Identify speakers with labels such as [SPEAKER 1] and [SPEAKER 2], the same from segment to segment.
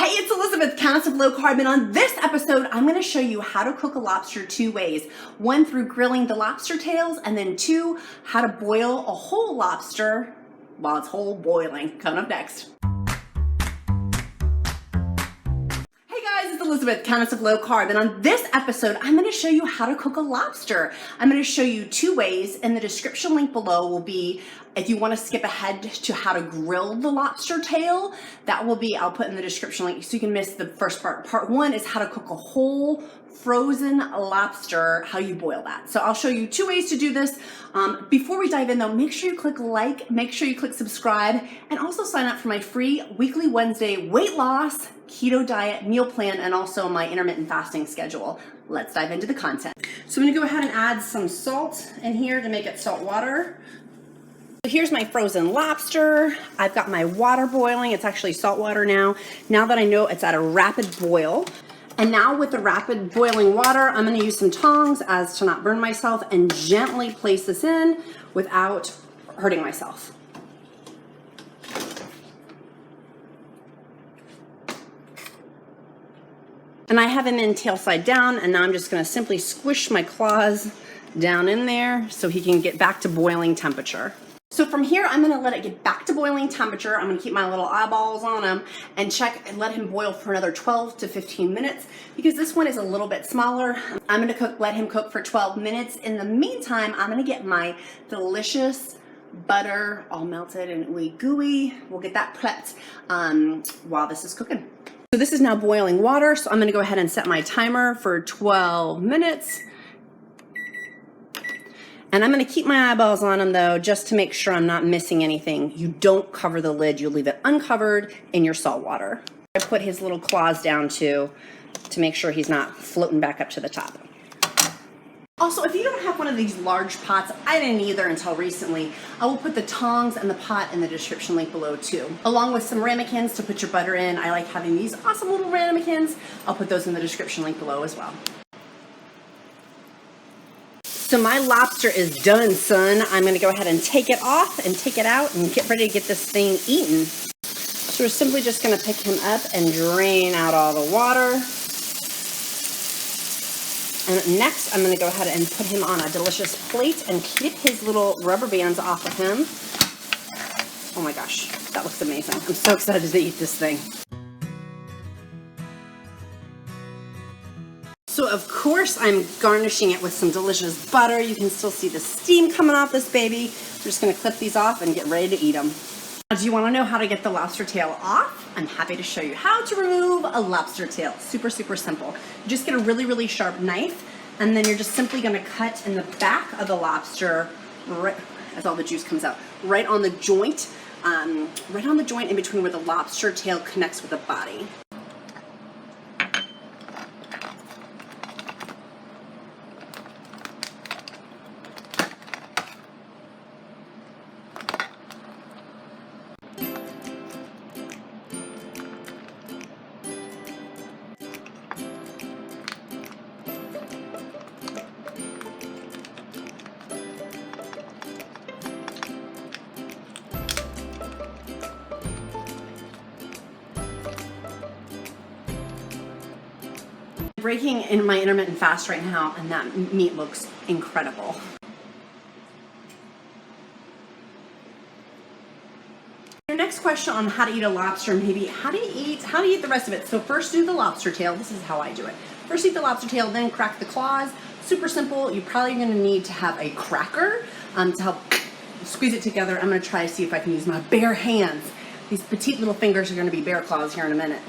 [SPEAKER 1] Hey, it's Elizabeth, Countess of Low Carb, and on this episode, I'm going to show you how to cook a lobster two ways. One, through grilling the lobster tails, and then two, how to boil a whole lobster while it's whole boiling. Coming up next. Hey guys, it's Elizabeth, Countess of Low Carb, and on this episode, I'm going to show you how to cook a lobster. I'm going to show you two ways, and the description link below will be if you want to skip ahead to how to grill the lobster tail, that will be, I'll put in the description link so you can miss the first part. Part one is how to cook a whole frozen lobster, how you boil that. So I'll show you two ways to do this. Before we dive in though, make sure you click like, make sure you click subscribe, and also sign up for my free weekly Wednesday weight loss, keto diet, meal plan, and also my intermittent fasting schedule. Let's dive into the content. So I'm gonna go ahead and add some salt in here to make it salt water. So here's my frozen lobster. I've got my water boiling. It's actually salt water now. Now that I know it's at a rapid boil. And now with the rapid boiling water, I'm gonna use some tongs as to not burn myself and gently place this in without hurting myself. And I have him in tail side down, and now I'm just gonna simply squish my claws down in there so he can get back to boiling temperature. So from here, I'm gonna let it get back to boiling temperature. I'm gonna keep my little eyeballs on him and check and let him boil for another 12 to 15 minutes because this one is a little bit smaller. I'm gonna let him cook for 12 minutes. In the meantime, I'm gonna get my delicious butter all melted and ooey gooey. We'll get that prepped while this is cooking. So this is now boiling water, so I'm gonna go ahead and set my timer for 12 minutes. And I'm gonna keep my eyeballs on him though, just to make sure I'm not missing anything. You don't cover the lid, you leave it uncovered in your salt water. I put his little claws down too, to make sure he's not floating back up to the top. Also, if you don't have one of these large pots, I didn't either until recently, I will put the tongs and the pot in the description link below too. Along with some ramekins to put your butter in. I like having these awesome little ramekins. I'll put those in the description link below as well. So my lobster is done, son. I'm gonna go ahead and take it off and take it out and get ready to get this thing eaten. So we're simply just gonna pick him up and drain out all the water. And next, I'm gonna go ahead and put him on a delicious plate and get his little rubber bands off of him. Oh my gosh, that looks amazing. I'm so excited to eat this thing. So of course I'm garnishing it with some delicious butter. You can still see the steam coming off this baby. I'm just gonna clip these off and get ready to eat them. Now, do you wanna know how to get the lobster tail off? I'm happy to show you how to remove a lobster tail. Super, super simple. You just get a really, really sharp knife, and then you're just simply gonna cut in the back of the lobster, right as all the juice comes out, right on the joint in between where the lobster tail connects with the body. Breaking in my intermittent fast right now, and that meat looks incredible. Your next question on how to eat a lobster, maybe how to eat the rest of it. So first do the lobster tail. This is how I do it. First eat the lobster tail, then crack the claws. Super simple. You're probably gonna need to have a cracker to help squeeze it together. I'm gonna try to see if I can use my bare hands. These petite little fingers are gonna be bear claws here in a minute.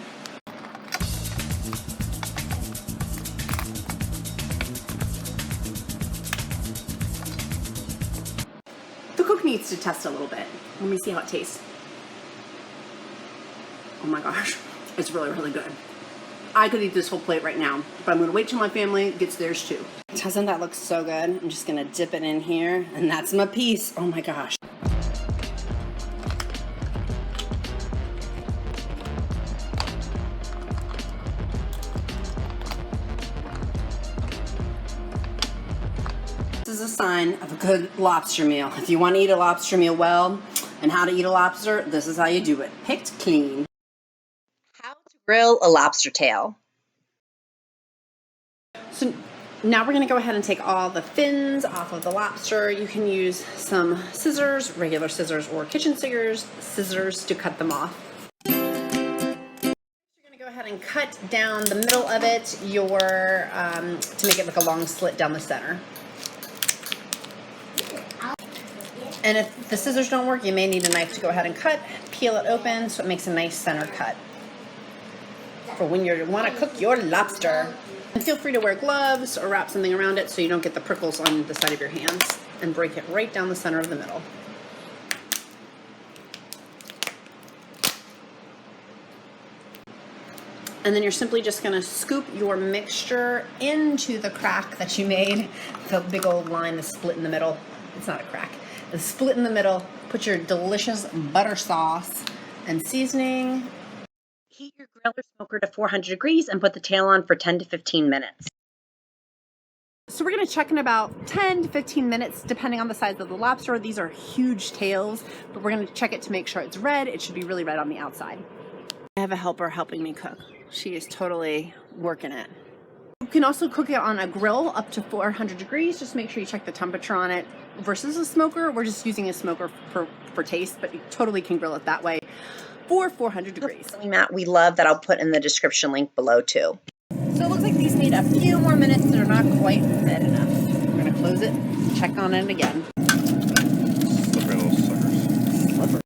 [SPEAKER 1] Needs to test a little bit. Let me see how it tastes. Oh my gosh, it's really, really good. I could eat this whole plate right now, but I'm gonna wait till my family gets theirs too. Doesn't that look so good? I'm just gonna dip it in here, and that's my piece. Oh my gosh. This is a sign of a good lobster meal. If you want to eat a lobster meal well and how to eat a lobster, this is how you do it. Picked clean.
[SPEAKER 2] How to Grill a lobster tail.
[SPEAKER 1] So now we're gonna go ahead and take all the fins off of the lobster. You can use some scissors, regular scissors or kitchen scissors to cut them off. Go ahead and cut down the middle of it to make it like a long slit down the center. And if the scissors don't work, you may need a knife to go ahead and peel it open so it makes a nice center cut for when you want to cook your lobster. And feel free to wear gloves or wrap something around it so you don't get the prickles on the side of your hands, and break it right down the center of the middle. And then you're simply just gonna scoop your mixture into the crack that you made, the big old line, the split in the middle. It's not a crack, the split in the middle. Put your delicious butter sauce and seasoning.
[SPEAKER 2] Heat your grill or smoker to 400 degrees and put the tail on for 10 to 15 minutes.
[SPEAKER 1] So we're gonna check in about 10 to 15 minutes, depending on the size of the lobster. These are huge tails, but we're gonna check it to make sure it's red. It should be really red on the outside. I have a helper helping me cook. She is totally working it. You can also cook it on a grill up to 400 degrees. Just make sure you check the temperature on it versus a smoker. We're just using a smoker for taste, but you totally can grill it that way for 400 degrees.
[SPEAKER 2] Mat we love that I'll put in the description link below too.
[SPEAKER 1] So it looks like these need a few more minutes. They're not quite red enough. We're gonna close it, check on it again.
[SPEAKER 3] Slippery little suckers.
[SPEAKER 1] Slippery.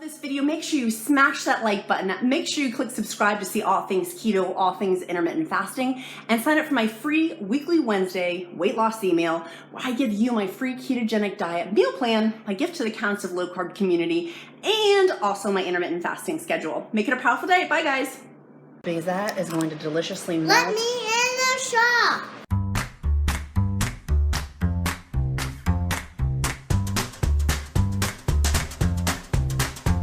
[SPEAKER 1] This video, make sure you smash that like button. Make sure you click subscribe to see all things keto, all things intermittent fasting, and sign up for my free weekly Wednesday weight loss email where I give you my free ketogenic diet meal plan, my gift to the Countess of Low Carb community, and also my intermittent fasting schedule. Make it a powerful day. Bye guys. Because that is going to deliciously melt.
[SPEAKER 4] Let me in the shop.